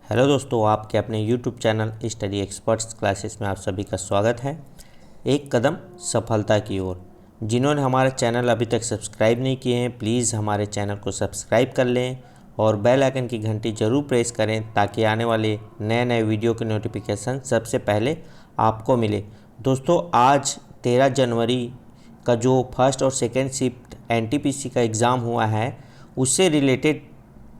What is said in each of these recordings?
Hello दोस्तों, आपके अपने YouTube channel study experts classes में आप सभी का स्वागत है। एक कदम सफलता की ओर। जिन्होंने हमारा चैनल अभी तक सब्सक्राइब नहीं किए हैं, प्लीज़ हमारे चैनल को सब्सक्राइब कर लें और बेल आइकन की घंटी ज़रूर प्रेस करें ताकि आने वाले नए नए वीडियो के नोटिफिकेशन सबसे पहले आपको मिले। दोस्तों, आज 13 जनवरी का जो फर्स्ट और सेकेंड शिफ्ट एनटीपीसी का एग्ज़ाम हुआ है, उससे रिलेटेड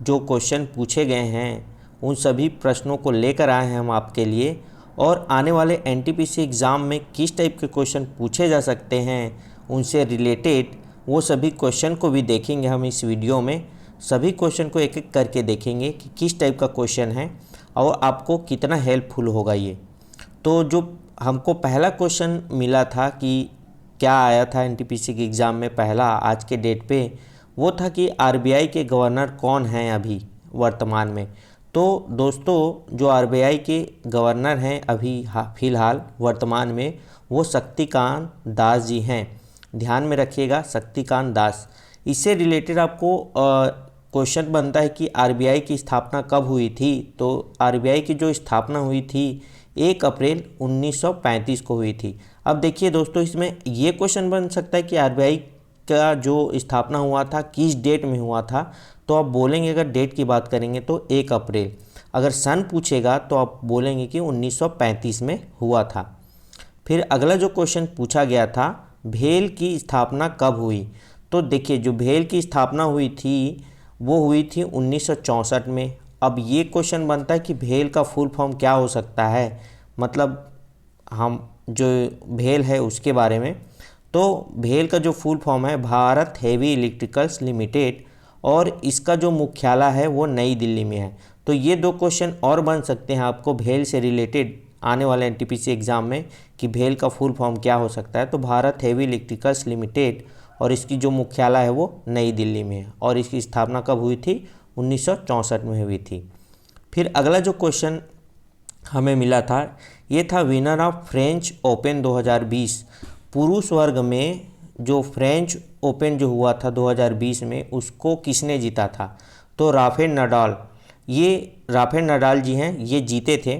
जो क्वेश्चन पूछे गए हैं उन सभी प्रश्नों को लेकर आए हैं हम आपके लिए। और आने वाले एनटीपीसी एग्ज़ाम में किस टाइप के क्वेश्चन पूछे जा सकते हैं उनसे रिलेटेड वो सभी क्वेश्चन को भी देखेंगे हम इस वीडियो में। सभी क्वेश्चन को एक एक करके देखेंगे कि किस टाइप का क्वेश्चन है और आपको कितना हेल्पफुल होगा ये। तो जो हमको पहला क्वेश्चन मिला था कि क्या आया था एनटीपीसी के एग्ज़ाम में पहला आज के डेट पे, वो था कि आरबीआई के गवर्नर कौन हैं अभी वर्तमान में। तो दोस्तों, जो आरबीआई के गवर्नर हैं अभी फ़िलहाल वर्तमान में, वो शक्तिकांत दास जी हैं। ध्यान में रखिएगा, शक्तिकांत दास। इससे रिलेटेड आपको क्वेश्चन बनता है कि आरबीआई की स्थापना कब हुई थी। तो आरबीआई की जो स्थापना हुई थी 1 अप्रैल 1935 को हुई थी। अब देखिए दोस्तों, इसमें ये क्वेश्चन बन सकता है कि आरबीआई का जो स्थापना हुआ था किस डेट में हुआ था। तो आप बोलेंगे, अगर डेट की बात करेंगे तो 1 अप्रैल। अगर सन पूछेगा तो आप बोलेंगे कि 1935 में हुआ था। फिर अगला जो क्वेश्चन पूछा गया था, भेल की स्थापना कब हुई। तो देखिए, जो भेल की स्थापना हुई थी वो हुई थी 1964 में। अब ये क्वेश्चन बनता है कि भेल का फुल फॉर्म क्या हो सकता है, मतलब हम जो भेल है उसके बारे में। तो भेल का जो फुल फॉर्म है भारत हेवी इलेक्ट्रिकल्स लिमिटेड, और इसका जो मुख्यालय है वो नई दिल्ली में है। तो ये दो क्वेश्चन और बन सकते हैं आपको भेल से रिलेटेड आने वाले एनटीपीसी एग्ज़ाम में कि भेल का फुल फॉर्म क्या हो सकता है। तो भारत हेवी इलेक्ट्रिकल्स लिमिटेड, और इसकी जो मुख्यालय है वो नई दिल्ली में है, और इसकी स्थापना कब हुई थी 1964 में हुई थी। फिर अगला जो क्वेश्चन हमें मिला था ये था विनर ऑफ फ्रेंच ओपन 2020। पुरुष वर्ग में जो फ्रेंच ओपन जो हुआ था 2020 में, उसको किसने जीता था। तो राफेल नडाल, ये राफेल नडाल जी हैं, ये जीते थे।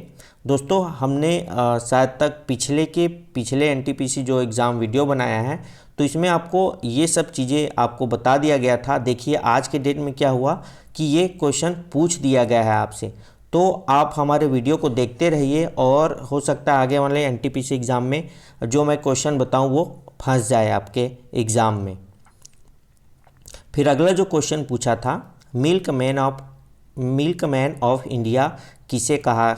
दोस्तों, हमने शायद तक पिछले एनटीपीसी जो एग्ज़ाम वीडियो बनाया है, तो इसमें आपको ये सब चीज़ें आपको बता दिया गया था। देखिए आज के डेट में क्या हुआ कि ये क्वेश्चन पूछ दिया गया है आपसे। तो आप हमारे वीडियो को देखते रहिए और हो सकता है आगे वाले एनटीपीसी एग्ज़ाम में जो मैं क्वेश्चन बताऊं वो फंस जाए आपके एग्ज़ाम में। फिर अगला जो क्वेश्चन पूछा था, मिल्क मैन ऑफ इंडिया किसे कहा।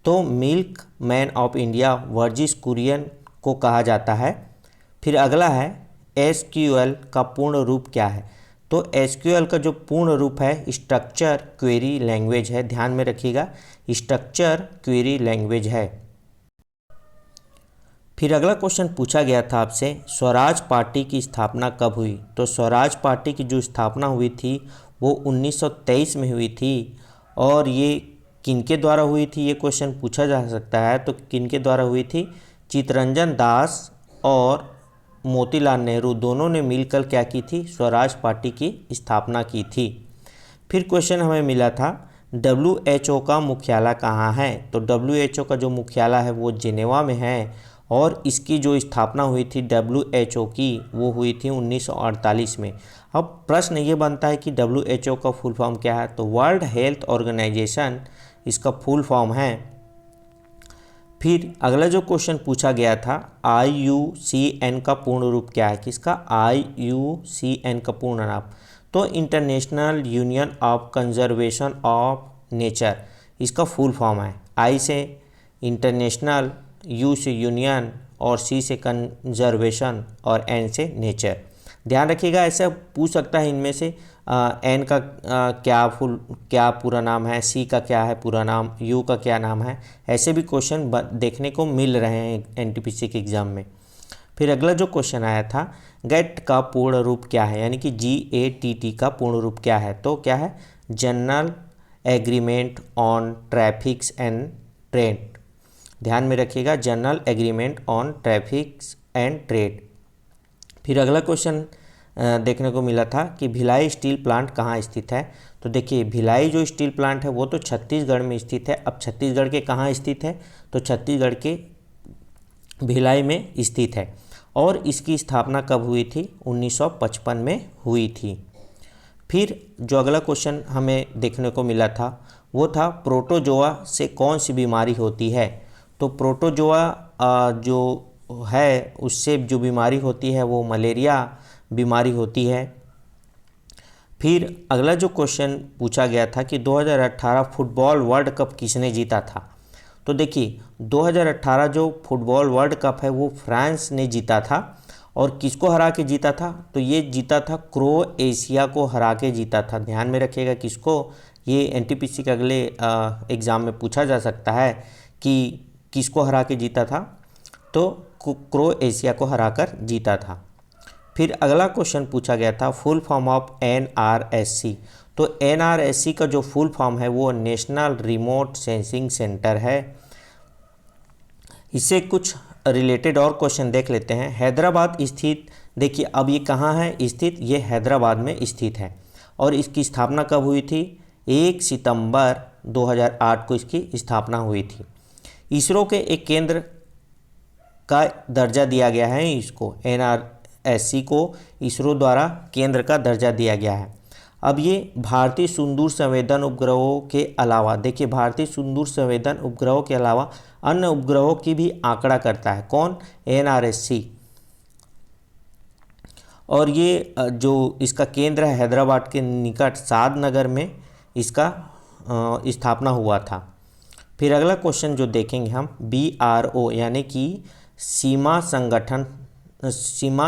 तो milk man of India वर्जिस Kurien को कहा जाता है। फिर अगला है एसक्यूएल का पूर्ण रूप क्या है। तो एसक्यूएल का जो पूर्ण रूप है स्ट्रक्चर क्वेरी लैंग्वेज है। ध्यान में रखिएगा, स्ट्रक्चर क्वेरी लैंग्वेज है। फिर अगला क्वेश्चन पूछा गया था आपसे, स्वराज पार्टी की स्थापना कब हुई। तो स्वराज पार्टी की जो स्थापना हुई थी वो 1923 में हुई थी। और ये किनके द्वारा हुई थी, ये क्वेश्चन पूछा जा सकता है। तो किनके द्वारा हुई थी, चित्तरंजन दास और मोतीलाल नेहरू दोनों ने मिलकर क्या की थी, स्वराज पार्टी की स्थापना की थी। फिर क्वेश्चन हमें मिला था WHO का मुख्यालय कहाँ है। तो WHO का जो मुख्यालय है वो जिनेवा में है, और इसकी जो स्थापना हुई थी WHO की वो हुई थी 1948 में। अब प्रश्न ये बनता है कि WHO का फुल फॉर्म क्या है। तो वर्ल्ड हेल्थ ऑर्गेनाइजेशन इसका फुल फॉर्म है। फिर अगला जो क्वेश्चन पूछा गया था, IUCN का पूर्ण रूप क्या है। किसका, IUCN का पूर्ण नाम। तो international union of conservation of nature इसका फुल फॉर्म है। I से इंटरनेशनल, U से यूनियन, और C से कंजर्वेशन, और N से नेचर। ध्यान रखिएगा, ऐसा पूछ सकता है इनमें से N का क्या पूरा नाम है, C का क्या है पूरा नाम, U का क्या नाम है। ऐसे भी क्वेश्चन देखने को मिल रहे हैं एनटीपीसी के एग्ज़ाम में। फिर अगला जो क्वेश्चन आया था, गेट का पूर्ण रूप क्या है, यानी कि GATT का पूर्ण रूप क्या है। तो क्या है, general agreement on traffics and trade. ध्यान में रखिएगा, general agreement on traffics and trade. फिर अगला क्वेश्चन देखने को मिला था कि भिलाई स्टील प्लांट कहाँ स्थित है। तो देखिए भिलाई जो स्टील प्लांट है वो तो छत्तीसगढ़ में स्थित है। अब छत्तीसगढ़ के कहाँ स्थित है, तो छत्तीसगढ़ के भिलाई में स्थित है। और इसकी स्थापना कब हुई थी, 1955 में हुई थी। फिर जो अगला क्वेश्चन हमें देखने को मिला था वो था प्रोटोजोआ से कौन सी बीमारी होती है। तो प्रोटोजोआ जो है उससे जो बीमारी होती है वो मलेरिया बीमारी होती है। फिर अगला जो क्वेश्चन पूछा गया था कि 2018 फुटबॉल वर्ल्ड कप किसने जीता था। तो देखिए 2018 जो फुटबॉल वर्ल्ड कप है वो फ्रांस ने जीता था। और किसको हरा के जीता था, तो ये जीता था क्रोएशिया को हरा के जीता था। ध्यान में रखिएगा किसको, ये एनटीपीसी के अगले एग्ज़ाम में पूछा जा सकता है कि किसको हरा के जीता था, तो क्रोएशिया को हराकर जीता था। फिर अगला क्वेश्चन पूछा गया था फुल फॉर्म ऑफ एनआरएससी। तो एनआरएससी का जो फुल फॉर्म है वो नेशनल रिमोट सेंसिंग सेंटर है। इससे कुछ रिलेटेड और क्वेश्चन देख लेते हैं। हैदराबाद स्थित, देखिए अब ये कहाँ है स्थित, ये हैदराबाद में स्थित है। और इसकी स्थापना कब हुई थी, 1 सितंबर 2008 को इसकी स्थापना हुई थी। इसरो के एक केंद्र का दर्जा दिया गया है इसको, एनआरएससी को इसरो द्वारा केंद्र का दर्जा दिया गया है। अब ये भारतीय सुदूर संवेदन उपग्रहों के अलावा, देखिए भारतीय सुदूर संवेदन उपग्रहों के अलावा अन्य उपग्रहों की भी आंकड़ा करता है। कौन, एनआरएससी। और ये जो इसका केंद्र है हैदराबाद के निकट सादनगर में इसका स्थापना हुआ था। फिर अगला क्वेश्चन जो देखेंगे हम, बीआरओ यानी कि सीमा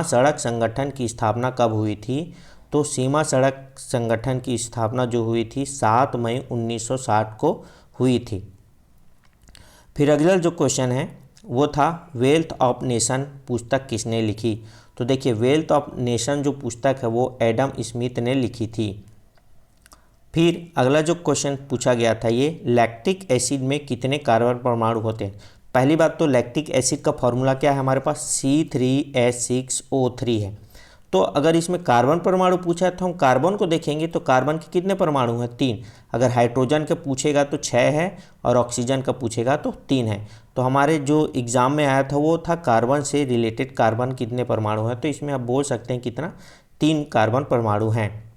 सड़क संगठन की स्थापना कब हुई थी। तो सीमा सड़क संगठन की स्थापना जो हुई थी 7 मई 1960 को हुई थी। फिर अगला जो क्वेश्चन है वो था वेल्थ ऑफ नेशन पुस्तक किसने लिखी। तो देखिए वेल्थ ऑफ नेशन जो पुस्तक है वो एडम स्मिथ ने लिखी थी। फिर अगला जो क्वेश्चन पूछा गया था ये लैक्टिक एसिड में कितने कार्बन परमाणु होते हैं। पहली बात तो लैक्टिक एसिड का फॉर्मूला क्या है, हमारे पास C3H6O3 है। तो अगर इसमें कार्बन परमाणु पूछा है तो हम कार्बन को देखेंगे तो कार्बन के कितने परमाणु हैं, 3। अगर हाइड्रोजन का पूछेगा तो 6 है और ऑक्सीजन का पूछेगा तो 3 है। तो हमारे जो एग्ज़ाम में आया था वो था कार्बन से रिलेटेड कार्बन कितने परमाणु हैं, तो इसमें आप बोल सकते हैं कितना, 3 कार्बन परमाणु हैं।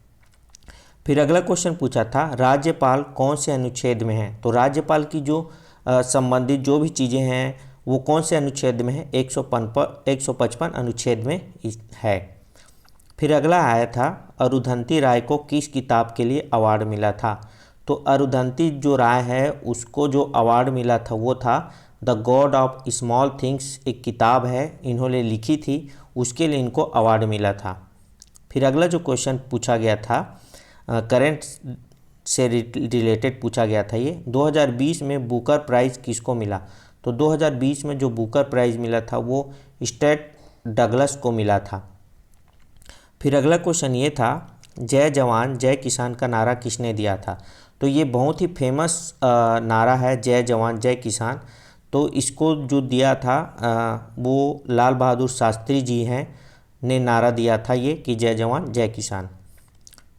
फिर अगला क्वेश्चन पूछा था राज्यपाल कौन से अनुच्छेद में है। तो राज्यपाल की जो संबंधित जो भी चीज़ें हैं वो कौन से अनुच्छेद में है, 155 अनुच्छेद में है। फिर अगला आया था अरुंधति राय को किस किताब के लिए अवार्ड मिला था। तो अरुंधति जो राय है उसको जो अवार्ड मिला था वो था the God of small things, एक किताब है इन्होंने लिखी थी, उसके लिए इनको अवार्ड मिला था। फिर अगला जो क्वेश्चन पूछा गया था करंट से रिलेटेड पूछा गया था, ये 2020 में बुकर प्राइज़ किसको मिला। तो 2020 में जो बुकर प्राइज़ मिला था वो स्टेट डगलस को मिला था। फिर अगला क्वेश्चन ये था जय जवान जय किसान का नारा किसने दिया था। तो ये बहुत ही फेमस नारा है जय जवान जय किसान। तो इसको जो दिया था वो लाल बहादुर शास्त्री जी हैं ने नारा दिया था ये कि जय जवान जय किसान।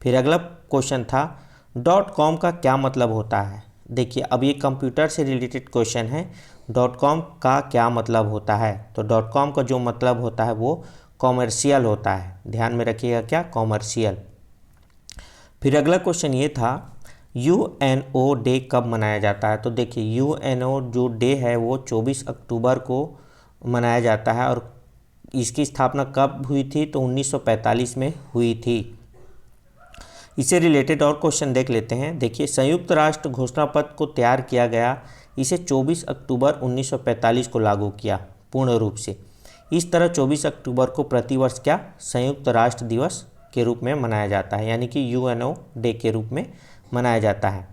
फिर अगला क्वेश्चन था .com का क्या मतलब होता है। देखिए अब ये कंप्यूटर से रिलेटेड क्वेश्चन है, .com का क्या मतलब होता है। तो .com का जो मतलब होता है वो कॉमर्शियल होता है, ध्यान में रखिएगा क्या, कॉमर्शियल। फिर अगला क्वेश्चन ये था यूएनओ डे कब मनाया जाता है। तो देखिए यूएनओ जो डे है वो 24 अक्टूबर को मनाया जाता है और इसकी स्थापना कब हुई थी, तो 1945 में हुई थी। इससे रिलेटेड और क्वेश्चन देख लेते हैं। देखिए संयुक्त राष्ट्र घोषणा पत्र को तैयार किया गया, इसे 24 अक्टूबर 1945 को लागू किया पूर्ण रूप से। इस तरह 24 अक्टूबर को प्रतिवर्ष क्या संयुक्त राष्ट्र दिवस के रूप में मनाया जाता है, यानी कि यूएनओ डे के रूप में मनाया जाता है।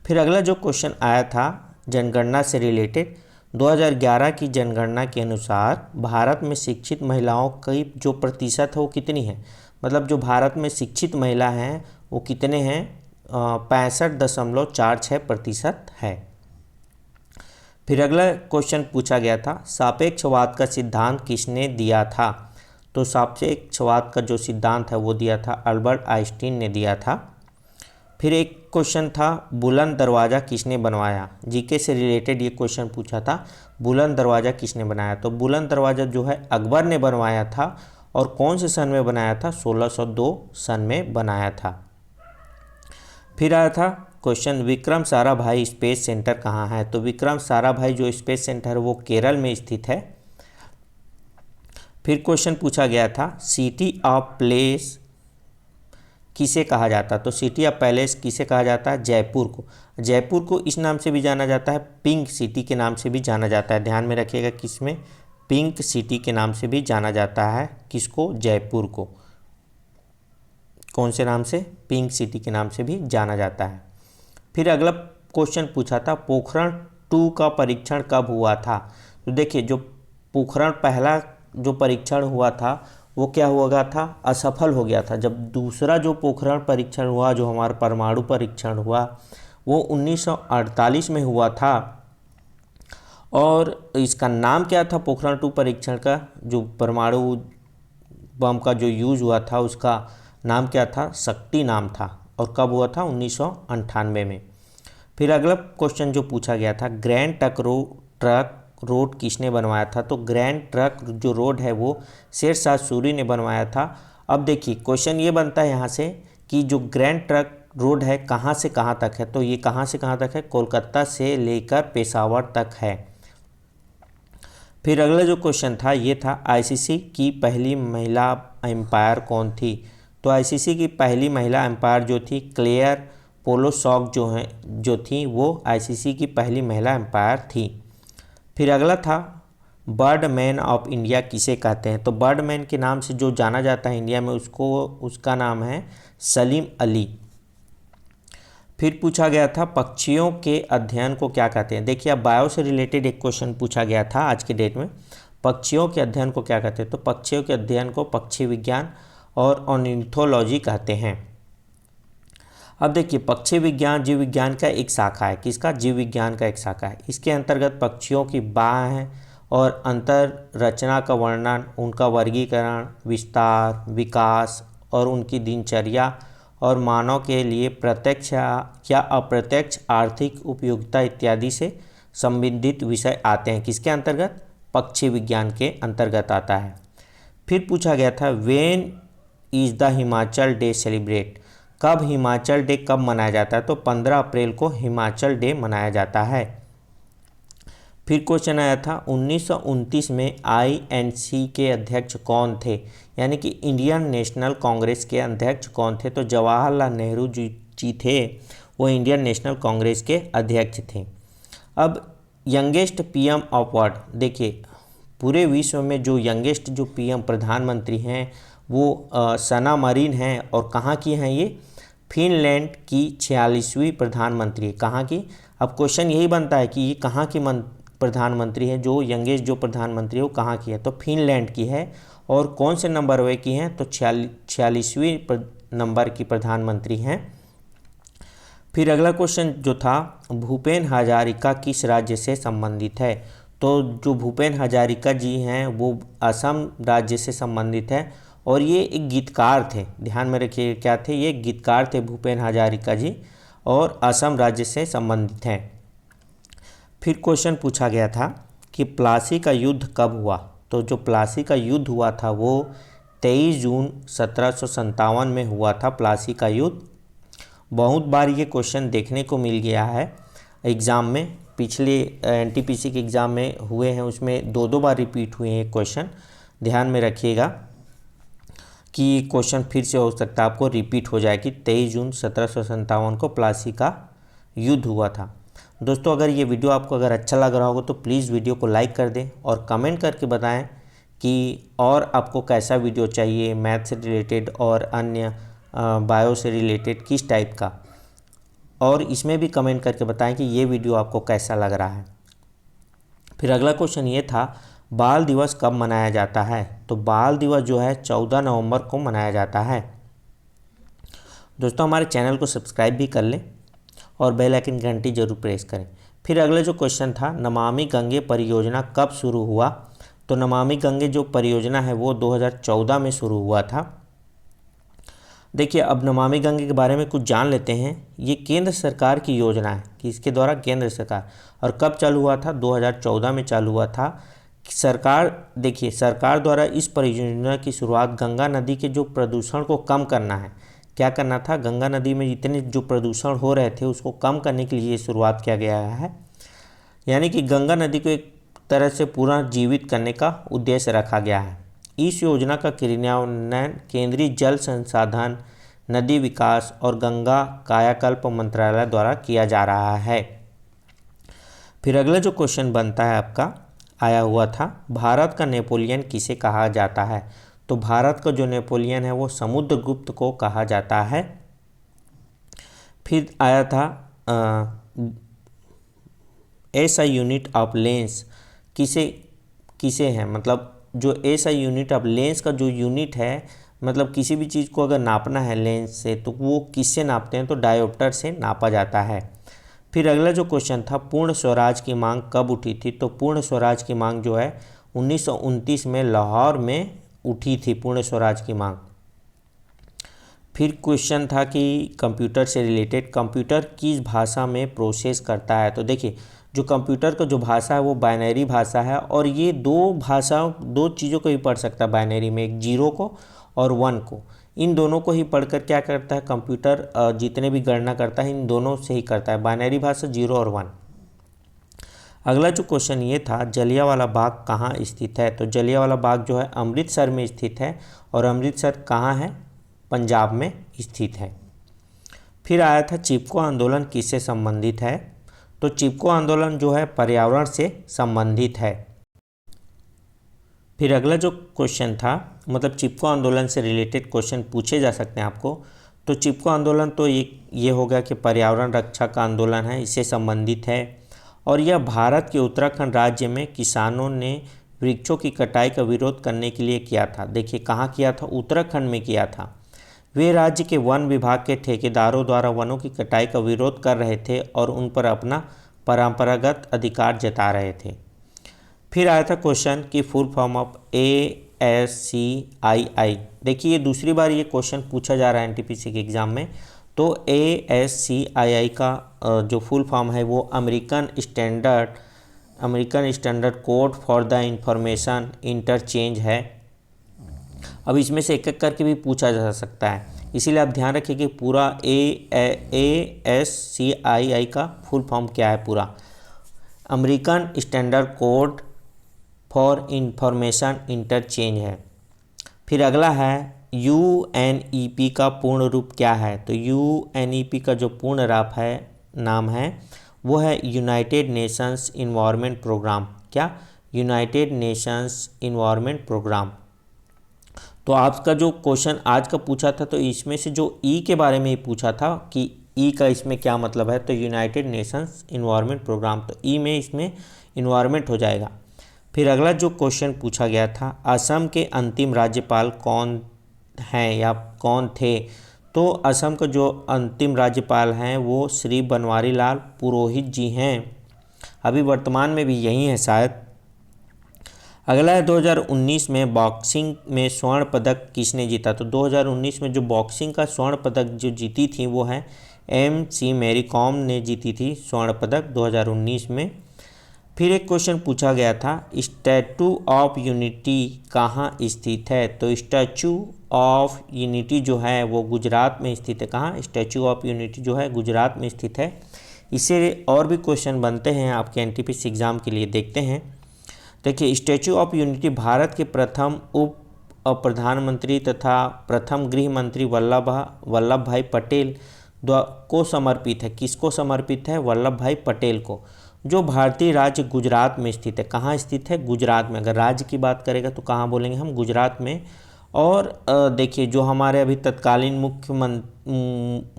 फिर अगला जो क्वेश्चन आया था जनगणना से रिलेटेड, 2011 की जनगणना के अनुसार भारत में शिक्षित महिलाओं की जो प्रतिशत है वो कितनी है। मतलब जो भारत में शिक्षित महिला हैं वो कितने हैं, 65.46% है। फिर अगला क्वेश्चन पूछा गया था सापेक्षवाद का सिद्धांत किसने दिया था। तो सापेक्षवाद का जो सिद्धांत है वो दिया था अल्बर्ट आइंस्टीन ने दिया था। फिर एक क्वेश्चन था बुलंद दरवाज़ा किसने बनवाया, जीके से रिलेटेड ये क्वेश्चन पूछा था, बुलंद दरवाज़ा किसने बनाया। तो बुलंद दरवाज़ा जो है अकबर ने बनवाया था, और कौन से सन में बनाया था, 1602 सन में बनाया था। फिर आया था question Vikram Sarabhai space centre कहाँ है। तो विक्रम साराभाई जो स्पेस सेंटर है वो केरल में स्थित है। फिर क्वेश्चन पूछा गया था सिटी ऑफ प्लेस किसे कहा जाता है। तो सिटी ऑफ पैलेस किसे कहा जाता है, जयपुर को। जयपुर को इस नाम से भी जाना जाता है, पिंक सिटी के नाम से भी जाना जाता है। ध्यान में रखिएगा किसमें, पिंक सिटी के नाम से भी जाना जाता है। किसको, जयपुर को। कौन से नाम से, पिंक सिटी के नाम से भी जाना जाता है। फिर अगला क्वेश्चन पूछा था पोखरण 2 का परीक्षण कब हुआ था। तो देखिए जो पोखरण पहला जो परीक्षण हुआ था वो क्या हुआ था, असफल हो गया था। जब दूसरा जो पोखरण परीक्षण हुआ, जो हमारा परमाणु परीक्षण हुआ, वो 1948 में हुआ था। और इसका नाम क्या था पोखरण 2 परीक्षण का, जो परमाणु बम का जो यूज़ हुआ था उसका नाम क्या था, शक्ति नाम था। और कब हुआ था, 1998 में। फिर अगला क्वेश्चन जो पूछा गया था ग्रैंड ट्रक रोड किसने बनवाया था। तो ग्रैंड ट्रक जो रोड है वो शेरशाह सूरी ने बनवाया था। अब देखिए क्वेश्चन ये बनता है यहाँ से कि जो ग्रैंड ट्रक रोड है कहाँ से कहाँ तक है। तो ये कहाँ से कहाँ तक है, कोलकाता से लेकर पेशावर तक है। फिर अगला जो क्वेश्चन था ये था आईसीसी की पहली महिला एम्पायर कौन थी। तो आईसीसी की पहली महिला एम्पायर जो थी क्लेयर पोलोसॉक जो थी वो आईसीसी की पहली महिला एम्पायर थी। फिर अगला था बर्ड मैन ऑफ इंडिया किसे कहते हैं। तो बर्ड मैन के नाम से जो जाना जाता है इंडिया में उसका नाम है सलीम अली। फिर पूछा गया था पक्षियों के अध्ययन को क्या कहते हैं। देखिए अब बायो से रिलेटेड एक क्वेश्चन पूछा गया था आज के डेट में, पक्षियों के अध्ययन को क्या कहते हैं। तो पक्षियों के अध्ययन को पक्षी विज्ञान और ऑर्निथोलॉजी कहते हैं। अब देखिए पक्षी विज्ञान जीव विज्ञान का एक शाखा है। किसका, जीव विज्ञान का एक शाखा है। इसके अंतर्गत पक्षियों की बाह और अंतर रचना का वर्णन, उनका वर्गीकरण, विस्तार, विकास और उनकी दिनचर्या और मानव के लिए प्रत्यक्ष या अप्रत्यक्ष आर्थिक उपयोगिता इत्यादि से संबंधित विषय आते हैं। किसके अंतर्गत, पक्षी विज्ञान के अंतर्गत आता है। फिर पूछा गया था when is the Himachal day celebrate. कब हिमाचल डे कब मनाया जाता है। तो 15 अप्रैल को हिमाचल डे मनाया जाता है। फिर क्वेश्चन आया था 1929 में आईएनसी के अध्यक्ष कौन थे, यानी कि इंडियन नेशनल कांग्रेस के अध्यक्ष कौन थे। तो जवाहरलाल नेहरू जी थे, वो इंडियन नेशनल कांग्रेस के अध्यक्ष थे। अब यंगेस्ट पीएम ऑफ वर्ल्ड, देखिए पूरे विश्व में जो यंगेस्ट जो पीएम प्रधानमंत्री हैं वो सना मरीन हैं। और कहाँ की हैं ये, फिनलैंड की 46वीं प्रधानमंत्री। कहाँ की, अब क्वेश्चन यही बनता है कि ये कहाँ की प्रधानमंत्री है, जो यंगेस्ट जो प्रधानमंत्री है वो कहाँ की है। तो फिनलैंड की है। और कौन से नंबर वे की हैं, तो 46वीं नंबर की प्रधानमंत्री हैं। फिर अगला क्वेश्चन जो था भूपेन हजारिका किस राज्य से संबंधित है। तो जो भूपेन हजारिका जी हैं वो असम राज्य से संबंधित है। और ये एक गीतकार थे, ध्यान में रखिए क्या थे, ये गीतकार थे भूपेन हजारिका जी, और असम राज्य से संबंधित हैं। फिर क्वेश्चन पूछा गया था कि प्लासी का युद्ध कब हुआ। तो जो प्लासी का युद्ध हुआ था वो 23 जून 1757 में हुआ था, प्लासी का युद्ध। बहुत बार ये क्वेश्चन देखने को मिल गया है एग्ज़ाम में, पिछले एनटीपीसी के एग्ज़ाम में हुए हैं, उसमें 2 बार रिपीट हुए हैं क्वेश्चन। ध्यान में रखिएगा कि क्वेश्चन फिर से हो सकता है आपको रिपीट हो जाए कि 23 जून 1757 को प्लासी का युद्ध हुआ था। दोस्तों अगर ये वीडियो आपको अगर अच्छा लग रहा होगा तो प्लीज़ वीडियो को लाइक कर दें और कमेंट करके बताएं कि और आपको कैसा वीडियो चाहिए, मैथ से रिलेटेड और अन्य बायो से रिलेटेड किस टाइप का। और इसमें भी कमेंट करके बताएं कि ये वीडियो आपको कैसा लग रहा है। फिर अगला क्वेश्चन ये था बाल दिवस कब मनाया जाता है। तो बाल दिवस जो है 14 नवंबर को मनाया जाता है। दोस्तों हमारे चैनल को सब्सक्राइब भी कर लें और बेल आइकन घंटी जरूर प्रेस करें। फिर अगला जो क्वेश्चन था नमामि गंगे परियोजना कब शुरू हुआ। तो नमामि गंगे जो परियोजना है वो 2014 में शुरू हुआ था। देखिए अब नमामि गंगे के बारे में कुछ जान लेते हैं। ये केंद्र सरकार की योजना है कि इसके द्वारा केंद्र सरकार, और कब चालू हुआ था, 2014 में चालू हुआ था। सरकार, देखिए सरकार द्वारा इस परियोजना की शुरुआत गंगा नदी के जो प्रदूषण को कम करना है, क्या करना था, गंगा नदी में जितने जो प्रदूषण हो रहे थे उसको कम करने के लिए ये शुरुआत किया गया है। यानी कि गंगा नदी को एक तरह से पुनर्जीवित करने का उद्देश्य रखा गया है। इस योजना का क्रियान्वयन केंद्रीय जल संसाधन, नदी विकास और गंगा कायाकल्प मंत्रालय द्वारा किया जा रहा है। फिर अगला जो क्वेश्चन बनता है आपका आया हुआ था, भारत का नेपोलियन किसे कहा जाता है। तो भारत का जो नेपोलियन है वो समुद्रगुप्त को कहा जाता है। फिर आया था एसआई यूनिट ऑफ लेंस किसे है, मतलब जो एसआई यूनिट ऑफ लेंस का जो यूनिट है, मतलब किसी भी चीज़ को अगर नापना है लेंस से तो वो किससे नापते हैं, तो डायोप्टर से नापा जाता है। फिर अगला जो क्वेश्चन था, पूर्ण स्वराज की मांग कब उठी थी। तो पूर्ण स्वराज की मांग जो है 1929 में लाहौर में उठी थी पूर्ण स्वराज की मांग। फिर क्वेश्चन था कि कंप्यूटर से रिलेटेड, कंप्यूटर किस भाषा में प्रोसेस करता है। तो देखिए जो कंप्यूटर का जो भाषा है वो बाइनरी भाषा है, और ये दो चीज़ों को ही पढ़ सकता है बाइनरी में, एक 0 को और 1 को। इन दोनों को ही पढ़कर क्या करता है कंप्यूटर, जितने भी गणना करता है इन दोनों से ही करता है, बाइनरी भाषा 0 और 1। अगला जो क्वेश्चन ये था, जलियांवाला बाग कहाँ स्थित है। तो जलियांवाला बाग जो है अमृतसर में स्थित है, और अमृतसर कहाँ है, पंजाब में स्थित है। फिर आया था चिपको आंदोलन किससे संबंधित है। तो चिपको आंदोलन जो है पर्यावरण से संबंधित है। फिर अगला जो क्वेश्चन था, मतलब चिपको आंदोलन से रिलेटेड क्वेश्चन पूछे जा सकते हैं आपको। तो चिपको आंदोलन तो ये हो गया कि पर्यावरण रक्षा का आंदोलन है, इससे संबंधित है, और यह भारत के उत्तराखंड राज्य में किसानों ने वृक्षों की कटाई का विरोध करने के लिए किया था। देखिए कहाँ किया था, उत्तराखंड में किया था। वे राज्य के वन विभाग के ठेकेदारों द्वारा वनों की कटाई का विरोध कर रहे थे और उन पर अपना परंपरागत अधिकार जता रहे थे। फिर आया था क्वेश्चन की फुल फॉर्म ऑफ ASCII। देखिए ये दूसरी बार ये क्वेश्चन पूछा जा रहा है NTPC के एग्ज़ाम में। तो ASCII का जो फुल फॉर्म है वो American standard code for the information interchange है। अब इसमें से एक एक करके भी पूछा जा सकता है, इसीलिए आप ध्यान रखिए कि पूरा ASCII का फुल फॉर्म क्या है। पूरा American standard code for information interchange है। फिर अगला है UNEP का पूर्ण रूप क्या है। तो UNEP का जो पूर्ण नाम है वो है यूनाइटेड नेशंस इन्वायरमेंट प्रोग्राम। क्या, यूनाइटेड नेशंस इन्वायरमेंट प्रोग्राम। तो आपका जो क्वेश्चन आज का पूछा था, तो इसमें से जो के बारे में ही पूछा था कि का इसमें क्या मतलब है। तो यूनाइटेड नेशंस इन्वायरमेंट प्रोग्राम, तो में इसमें इन्वायरमेंट हो जाएगा। फिर अगला जो क्वेश्चन पूछा गया था, असम के अंतिम राज्यपाल कौन हैं या कौन थे। तो असम का जो अंतिम राज्यपाल हैं वो श्री बनवारी लाल पुरोहित जी हैं, अभी वर्तमान में भी यही है शायद। अगला है 2019 में बॉक्सिंग में स्वर्ण पदक किसने जीता। तो 2019 में जो बॉक्सिंग का स्वर्ण पदक जो जीती थी वो है MC मैरी कॉम ने जीती थी स्वर्ण पदक 2019 में। फिर एक क्वेश्चन पूछा गया था, स्टैचू ऑफ यूनिटी कहाँ स्थित है। तो स्टैचू ऑफ यूनिटी जो है वो गुजरात में स्थित है। कहाँ, स्टैचू ऑफ यूनिटी जो है गुजरात में स्थित है। इससे और भी क्वेश्चन बनते हैं आपके NTPC एग्ज़ाम के लिए, देखते हैं। देखिए स्टैचू ऑफ यूनिटी भारत के प्रथम उप प्रधानमंत्री तथा प्रथम गृह मंत्री वल्लभ भाई पटेल को समर्पित है। किसको समर्पित है, वल्लभ भाई पटेल को, जो भारतीय राज्य गुजरात में स्थित है। कहाँ स्थित है, गुजरात में। अगर राज्य की बात करेगा तो कहाँ बोलेंगे हम, गुजरात में। और देखिए जो हमारे अभी तत्कालीन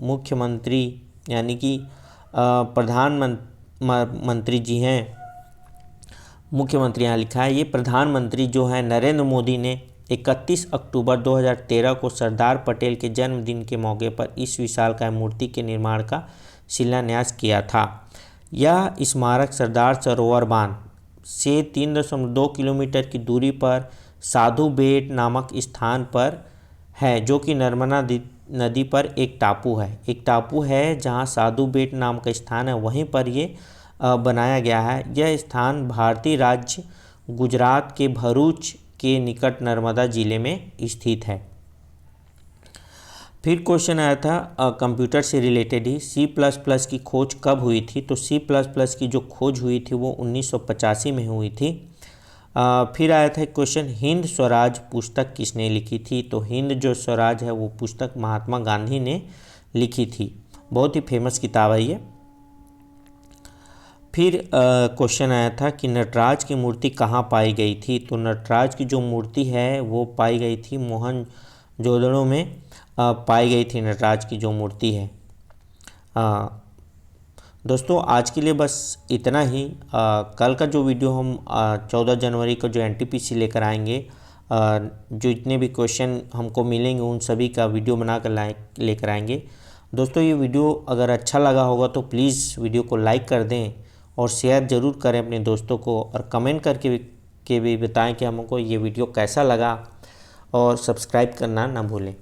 मुख्यमंत्री यानी कि प्रधानमंत्री जी हैं, मुख्यमंत्री यहाँ लिखा है, ये प्रधानमंत्री जो हैं नरेंद्र मोदी ने 31 अक्टूबर 2013 को सरदार पटेल के जन्मदिन के मौके पर इस विशालकाय मूर्ति के निर्माण का शिलान्यास किया था। यह स्मारक सरदार सरोवर बांध से 3.2 किलोमीटर की दूरी पर साधु बेट नामक स्थान पर है, जो कि नर्मदा नदी पर एक टापू है जहाँ साधु बेट नाम का स्थान है, वहीं पर ये बनाया गया है। यह स्थान भारतीय राज्य गुजरात के भरूच के निकट नर्मदा जिले में स्थित है। फिर क्वेश्चन आया था कंप्यूटर से रिलेटेड ही, C++ की खोज कब हुई थी? तो C++ की जो खोज हुई थी वो 1985 में हुई थी। फिर आया था क्वेश्चन, हिंद स्वराज पुस्तक किसने लिखी थी? तो हिंद जो स्वराज है वो पुस्तक महात्मा गांधी ने लिखी थी, बहुत ही फेमस किताब है ये। फिर क्वेश्चन आया था कि नटराज की मूर्ति कहाँ पाई गई थी? तो नटराज की जो मूर्ति है वो पाई गई थी मोहनजोदड़ो में पाई गई थी नटराज की जो मूर्ति है। दोस्तों आज के लिए बस इतना ही। कल का जो वीडियो हम 14 जनवरी को जो NTPC लेकर आएंगे, जो इतने भी क्वेश्चन हमको मिलेंगे उन सभी का वीडियो बनाकर लेकर आएंगे। दोस्तों ये वीडियो अगर अच्छा लगा होगा तो प्लीज़ वीडियो को लाइक कर दें और शेयर ज़रूर करें अपने दोस्तों को, और कमेंट करके भी बताएं कि हमको ये वीडियो कैसा लगा, और सब्सक्राइब करना ना भूलें।